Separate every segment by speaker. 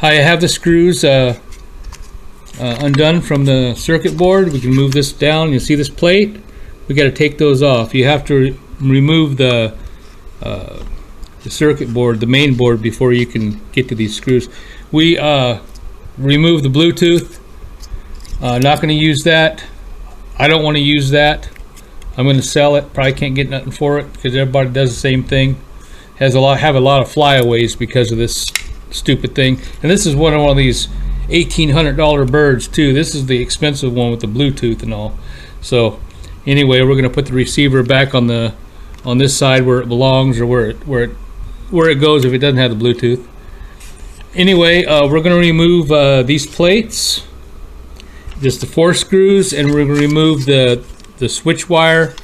Speaker 1: I have the screws undone from the circuit board. We can move this down. You'll see this plate. We got to take those off. You have to remove the circuit board, the main board, before you can get to these screws. We remove the Bluetooth. Not going to use that. I don't want to use that. I'm going to sell it. Probably can't get nothing for it because everybody does the same thing. Have a lot of flyaways because of this stupid thing. And this is one of these $1,800 birds too. This is the expensive one with the Bluetooth and all. So anyway, we're going to put the receiver back on this side where it belongs, or where it goes if it doesn't have the Bluetooth. Anyway, we're going to remove these plates, just the 4 screws, and we're going to remove the switch wire,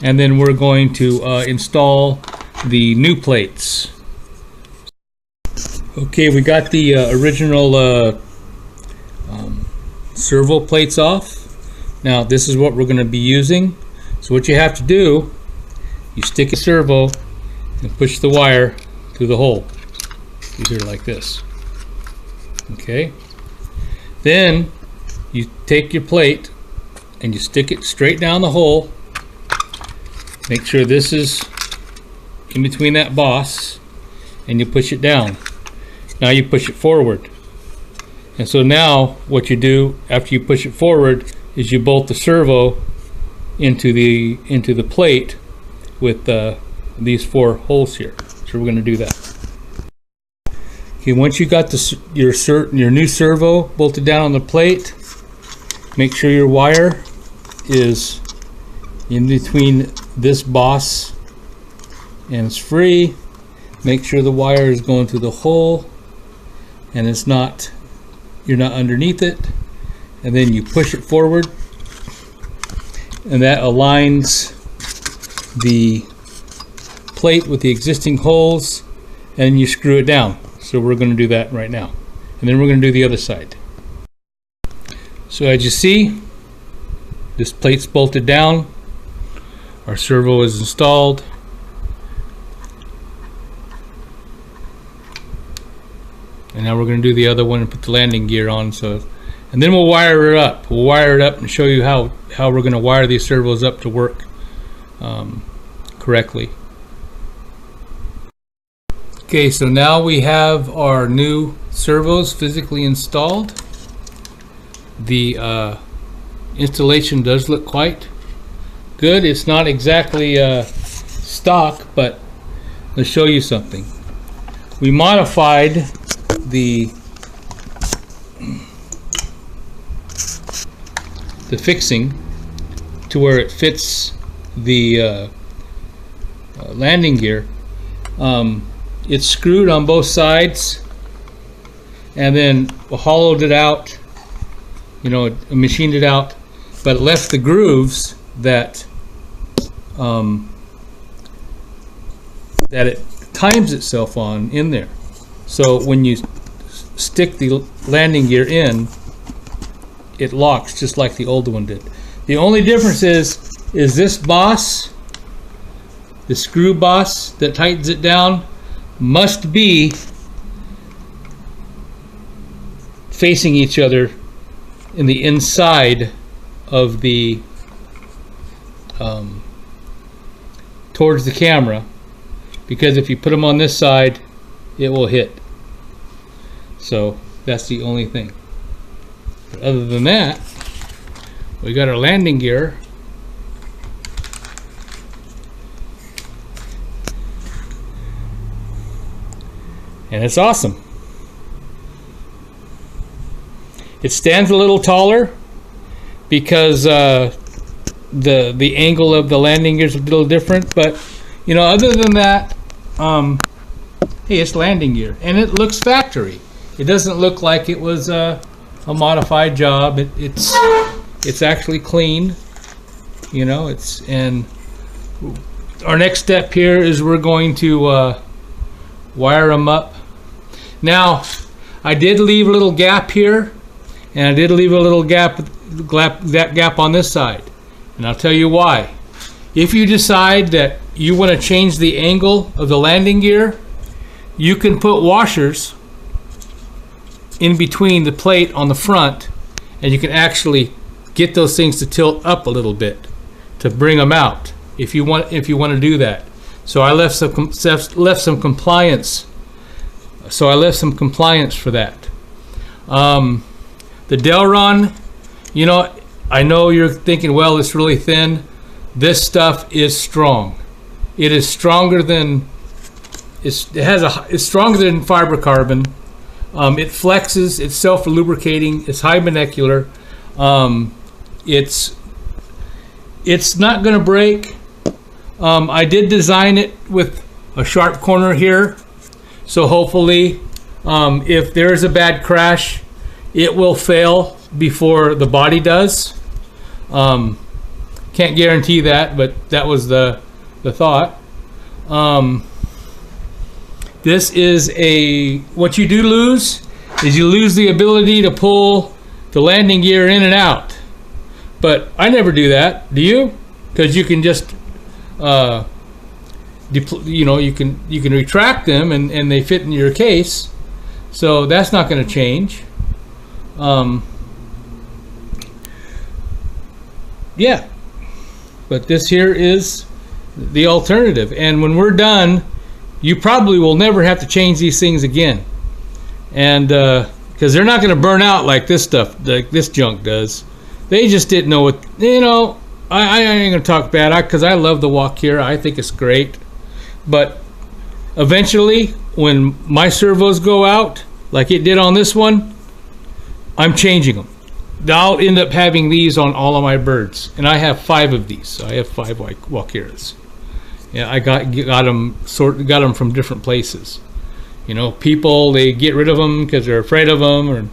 Speaker 1: and then we're going to install the new plates. Okay, we got the original servo plates off. Now this is what we're going to be using. So what you have to do, you stick a servo and push the wire through the hole. Either like this. Okay. Then you take your plate and you stick it straight down the hole. Make sure this is in between that boss, and you push it down. Now you push it forward. And so now what you do after you push it forward is you bolt the servo into the plate with these 4 holes here. So we're going to do that. Okay, once you got your new servo bolted down on the plate, make sure your wire is in between this boss and it's free. Make sure the wire is going through the hole and you're not underneath it, and then you push it forward, and that aligns the plate with the existing holes, and you screw it down. So we're going to do that right now, and then we're going to do the other side. So as you see, this plate's bolted down, our servo is installed, and now we're going to do the other one and put the landing gear on. And then we'll wire it up. We'll wire it up and show you how we're going to wire these servos up to work correctly. Okay, so now we have our new servos physically installed. The installation does look quite good. It's not exactly stock, but let's show you something. We modified the fixing to where it fits the landing gear. It's screwed on both sides, and then hollowed it out, machined it out, but it left the grooves that it times itself on in there. So when you stick the landing gear in, it locks just like the old one did. The only difference is this boss, the screw boss that tightens it down, must be facing each other in the inside of the towards the camera, because if you put them on this side, it will hit. So that's the only thing. But other than that, we got our landing gear. And it's awesome. It stands a little taller because the angle of the landing gear is a little different, but other than that, hey, it's landing gear, and it looks factory. It doesn't look like it was a modified job. It's actually clean. And our next step here is we're going to wire them up. Now, I did leave a little gap here, and I did leave a little gap on this side, and I'll tell you why. If you decide that you want to change the angle of the landing gear, you can put washers in between the plate on the front, and you can actually get those things to tilt up a little bit to bring them out if you want to do that. So I left some compliance. So I left some compliance for that. The Delron, you know, I know you're thinking, well, it's really thin. This stuff is strong. It is stronger than it's stronger than fibercarbon. It flexes. It's self-lubricating. It's high molecular. It's not going to break. I did design it with a sharp corner here, so hopefully, if there is a bad crash, it will fail before the body does. Can't guarantee that, but that was the thought. This is what you do lose is you lose the ability to pull the landing gear in and out. But I never do that. Do you? Because you can just, you know, you can retract them and they fit in your case. So that's not going to change. Yeah. But this here is the alternative. And when we're done, you probably will never have to change these things again. And because they're not going to burn out like this stuff, like this junk does. They just didn't know what, you know, I ain't going to talk bad because I love the Walkera. I think it's great. But eventually, when my servos go out, like it did on this one, I'm changing them. I'll end up having these on all of my birds. And I have 5 of these. So I have 5 Walkeras. Yeah, I got them from different places. You know, people, they get rid of them because they're afraid of them, or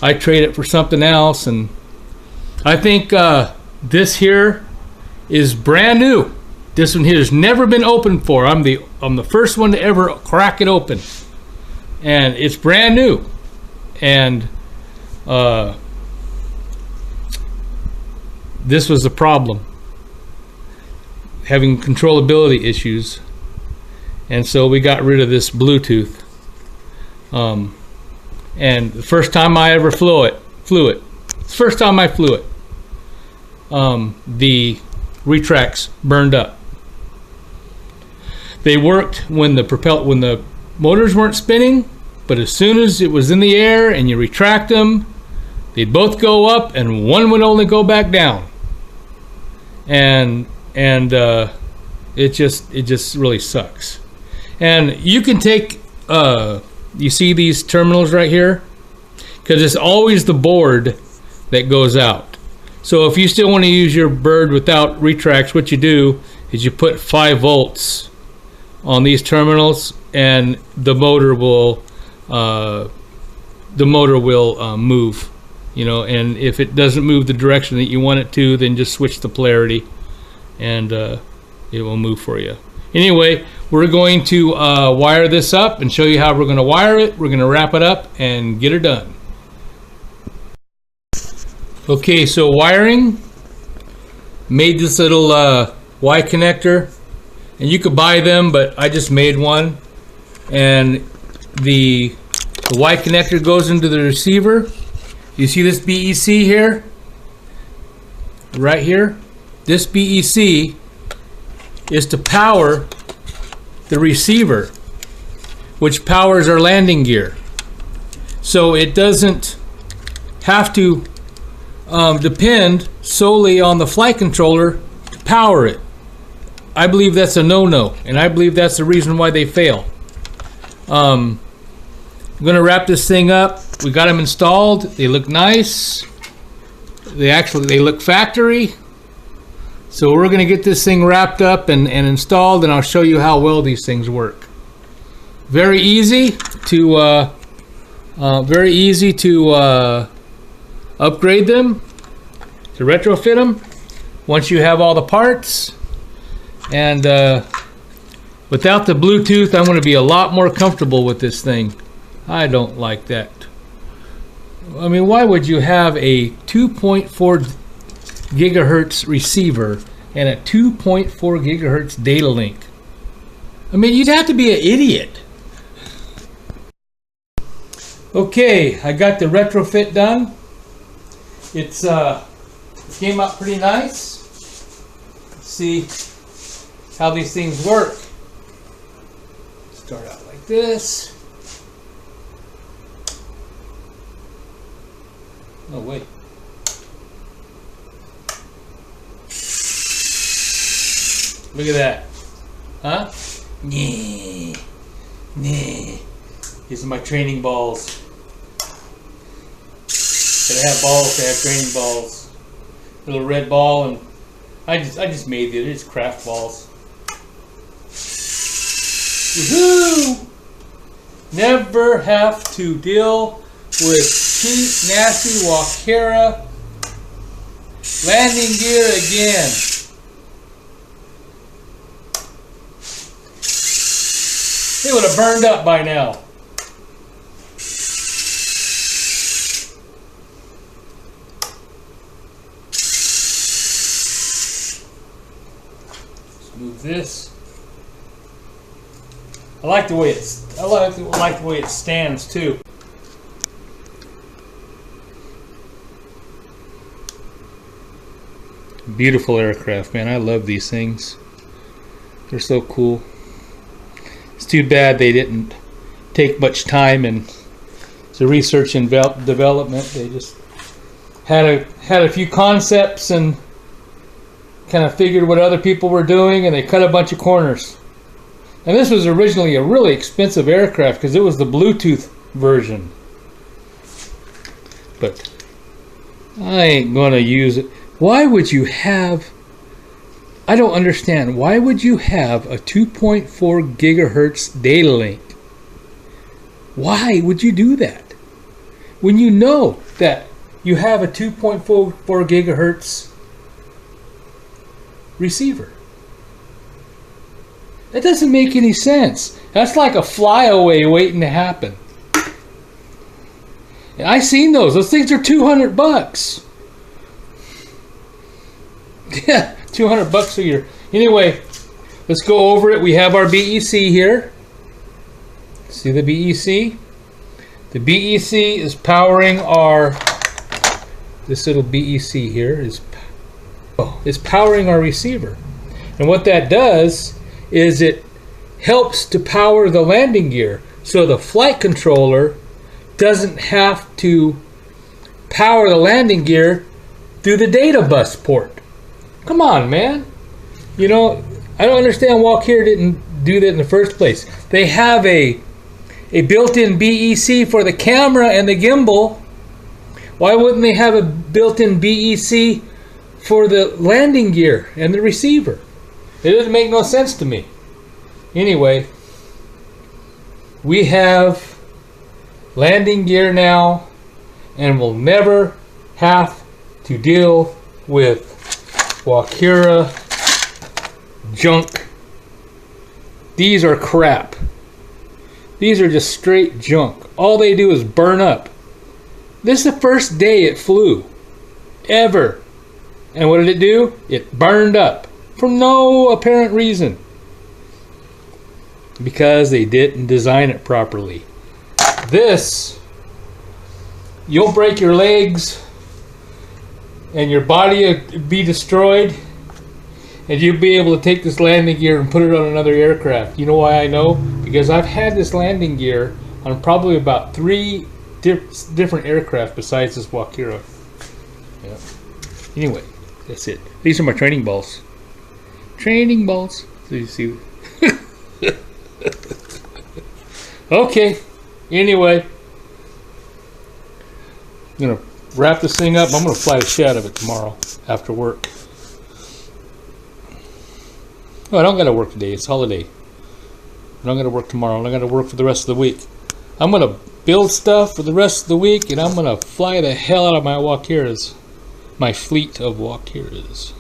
Speaker 1: I trade it for something else. And I think this here is brand new. This one here has never been opened for. I'm the first one to ever crack it open, and it's brand new. And this was the problem, having controllability issues, and so we got rid of this Bluetooth. And the first time I ever flew it. First time I flew it, the retracts burned up. They worked when the motors weren't spinning, but as soon as it was in the air and you retract them, they'd both go up and one would only go back down. And it just really sucks. And you can take you see these terminals right here, because it's always the board that goes out. So if you still want to use your bird without retracts, what you do is you put 5 volts on these terminals, and the motor will move. You know, and if it doesn't move the direction that you want it to, then just switch the polarity, and it will move for you. Anyway, we're going to wire this up and show you how we're going to wire it. We're going to wrap it up and get her done. Okay, so wiring. Made this little Y connector, and you could buy them, but I just made one. And the Y connector goes into the receiver. You see this BEC here? Right here? This BEC is to power the receiver, which powers our landing gear. So it doesn't have to depend solely on the flight controller to power it. I believe that's a no-no, and I believe that's the reason why they fail. I'm going to wrap this thing up. We got them installed. They look nice. They look factory. So we're going to get this thing wrapped up and installed, and I'll show you how well these things work. Very easy to upgrade them, to retrofit them once you have all the parts. And without the Bluetooth, I'm going to be a lot more comfortable with this thing. I don't like that. I mean, why would you have a 2.4 gigahertz receiver and a 2.4 gigahertz data link? I mean, you'd have to be an idiot. Okay, I got the retrofit done. It's came out pretty nice. Let's see how these things work. Start out like this. Oh wait. Look at that. Huh? Nah. Nah. These are my training balls. They have balls, they have training balls. Little red ball, and I just made these. They're just craft balls. Woohoo! Never have to deal with cheap, nasty Walkera landing gear again. They would have burned up by now. Let's move this. I like the way it stands too. Beautiful aircraft, man. I love these things. They're so cool. It's too bad they didn't take much time in the research and development. They just had a few concepts and kind of figured what other people were doing, and they cut a bunch of corners. And this was originally a really expensive aircraft because it was the Bluetooth version. But I ain't gonna use it. Why would you have... I don't understand. Why would you have a 2.4 gigahertz data link? Why would you do that? When you know that you have a 2.4 gigahertz receiver. That doesn't make any sense. That's like a flyaway waiting to happen. And I seen those. Those things are 200 bucks. Yeah, 200 bucks a year. Anyway, let's go over it. We have our BEC here. See the BEC? The BEC is powering our... This little BEC here is powering our receiver. And what that does is it helps to power the landing gear. So the flight controller doesn't have to power the landing gear through the data bus port. Come on, man. You know, I don't understand why Walkera didn't do that in the first place. They have a built-in BEC for the camera and the gimbal. Why wouldn't they have a built-in BEC for the landing gear and the receiver? It doesn't make no sense to me. Anyway, we have landing gear now, and we'll never have to deal with Walkera junk. These are crap. These are just straight junk. All they do is burn up. This is the first day it flew ever. And what did it do? It burned up for no apparent reason. Because they didn't design it properly. This, you'll break your legs and your body will be destroyed, and you'll be able to take this landing gear and put it on another aircraft. You know why I know? Because I've had this landing gear on probably about 3 different aircraft besides this Walkera. Yeah. Anyway, that's it. These are my training balls. Training balls. So you see. Okay. Anyway, I'm gonna wrap this thing up. I'm gonna fly the shit out of it tomorrow after work. Oh, I don't gotta work today. It's holiday. I'm not gonna work tomorrow. I'm not gonna work for the rest of the week. I'm gonna build stuff for the rest of the week, and I'm gonna fly the hell out of my Walkeras, my fleet of Walkeras.